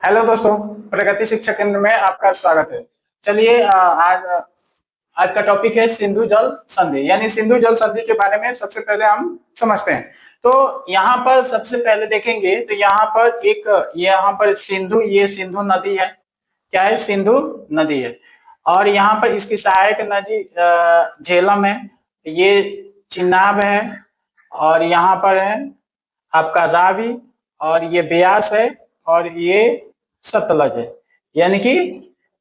Hello दोस्तों, प्रगति शिक्षा केंद्र में आपका स्वागत है। चलिए आज का टॉपिक है सिंधु जल संधि, यानी सिंधु जल संधि के बारे में सबसे पहले हम समझते हैं। तो यहाँ पर सबसे पहले देखेंगे तो यहाँ पर सिंधु, ये सिंधु नदी है। क्या है? सिंधु नदी है। और यहाँ पर इसकी सहायक नदी झेलम है, ये चिनाब है, और यहाँ पर है आपका रावी, और ये ब्यास है, और ये सतलज है। यानी कि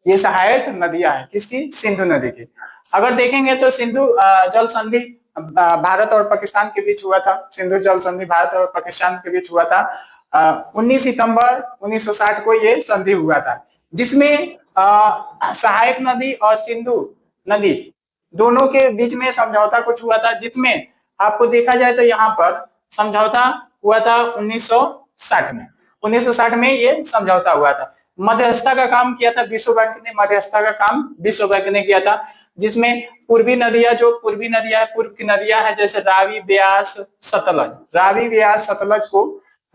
ये सहायक नदियां हैं किसकी? सिंधु नदी की। अगर देखेंगे तो सिंधु जल संधि भारत और पाकिस्तान के बीच हुआ था। सिंधु जल संधि भारत और पाकिस्तान के बीच हुआ था। 19 सितंबर 1960 को ये संधि हुआ था, जिसमें सहायक नदी और सिंधु नदी दोनों के बीच में समझौता कुछ हुआ था, जिसमें आपको देखा जाए तो यहाँ पर समझौता हुआ था 1960 में। 1960 में ये समझौता हुआ था। मध्यस्थता का काम किया था विश्व बैंक ने, मध्यस्थता का काम विश्व बैंक ने किया था, जिसमें पूर्व की नदियां हैं जैसे रावी, ब्यास, सतलज। रावी, ब्यास, सतलज को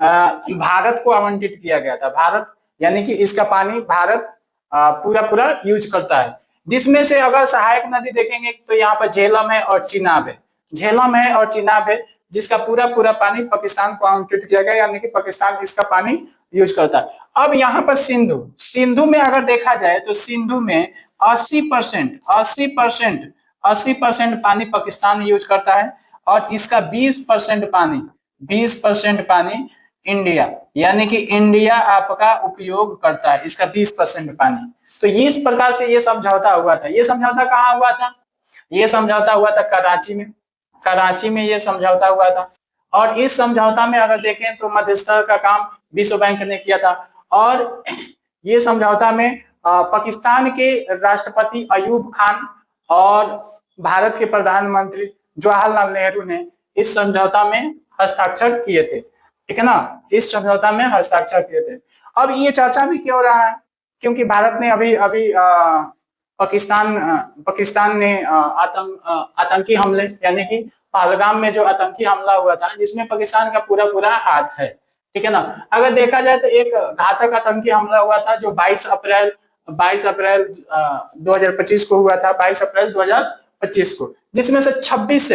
भारत को आवंटित किया गया था। भारत यानी कि इसका पानी भारत पूरा यूज करता है। जिसमें से अगर सहायक नदी देखेंगे तो यहाँ पर झेलम है और चिनाब है। झेलम है और चिनाब है, जिसका पूरा पानी पाकिस्तान को आवंटित किया गया, यानी कि पाकिस्तान इसका पानी यूज करता है। अब यहाँ पर सिंधु में अगर देखा जाए तो सिंधु में 80% पानी पाकिस्तान यूज करता है, और इसका 20% पानी इंडिया, यानी कि इंडिया आपका उपयोग करता है, इसका 20% पानी। तो इस प्रकार से ये समझौता हुआ था। ये समझौता कहाँ हुआ था? ये समझौता हुआ था कराची में। कराची में ये समझौता हुआ था। और इस समझौता में अगर देखें तो मध्यस्थता का काम विश्व बैंक ने किया था। और ये समझौता में पाकिस्तान के राष्ट्रपति अयूब खान और भारत के प्रधानमंत्री जवाहरलाल नेहरू ने इस समझौता में हस्ताक्षर किए थे। ठीक है ना? इस समझौता में हस्ताक्षर किए थे। अब ये चर्चा भी क्यों रहा है? क्योंकि भारत ने अभी पाकिस्तान ने आतंकी हमले, यानी कि पहलगाम में जो आतंकी हमला हुआ था, जिसमें पाकिस्तान का पूरा हाथ है। ठीक है ना? अगर देखा जाए तो एक घातक आतंकी हमला हुआ था जो 22 अप्रैल 2025 को हुआ था। 22 अप्रैल 2025 को, जिसमें से 26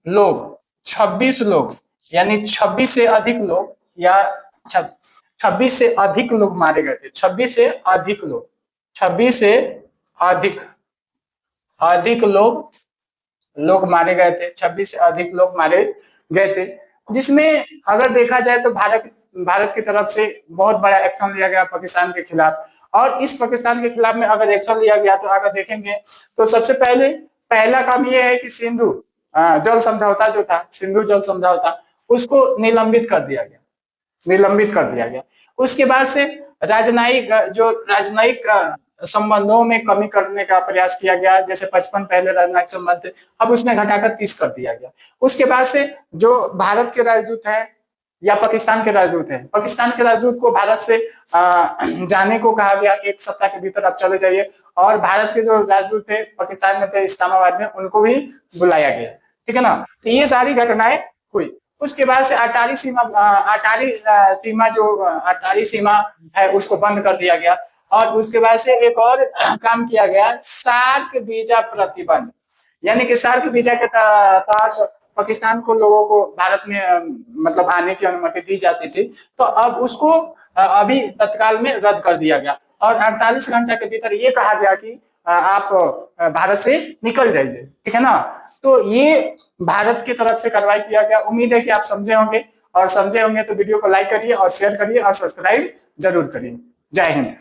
लोग यानी 26 से अधिक लोग, या 26 से अधिक लोग मारे गए थे। 26 से अधिक लोग मारे गए थे। 26 से अधिक लोग मारे गए थे, जिसमें अगर देखा जाए तो भारत की तरफ से बहुत बड़ा एक्शन लिया गया पाकिस्तान के खिलाफ। और इस पाकिस्तान के खिलाफ में अगर एक्शन लिया गया तो अगर देखेंगे तो सबसे पहला काम यह है कि सिंधु जल समझौता जो था, सिंधु जल समझौता, उसको निलंबित कर दिया गया। उसके बाद से राजनयिक संबंधों में कमी करने का प्रयास किया गया। जैसे 55 पहले राजनयिक संबंध थे, अब उसमें घटाकर 30 कर दिया गया। उसके बाद से जो भारत के राजदूत हैं या पाकिस्तान के राजदूत हैं, पाकिस्तान के राजदूत को भारत से जाने को कहा गया। 1 सप्ताह के भीतर आप चले जाइए। और भारत के जो राजदूत थे पाकिस्तान में थे, इस्लामाबाद में, उनको भी बुलाया गया। ठीक है ना? तो ये सारी घटनाएं हुई। उसके बाद से अटारी सीमा है, उसको बंद कर दिया गया। और उसके बाद से एक और काम किया गया, सार्क वीजा प्रतिबंध। यानी कि सार्क वीजा के तहत पाकिस्तान को लोगों को भारत में मतलब आने की अनुमति दी जाती थी, तो अब उसको अभी तत्काल में रद्द कर दिया गया। और 48 घंटे के भीतर ये कहा गया कि आप भारत से निकल जाइए। ठीक है ना? तो ये भारत की तरफ से कार्रवाई किया गया। उम्मीद है कि आप समझे होंगे, और समझे होंगे तो वीडियो को लाइक करिए और शेयर करिए और सब्सक्राइब जरूर करिए। जय हिंद।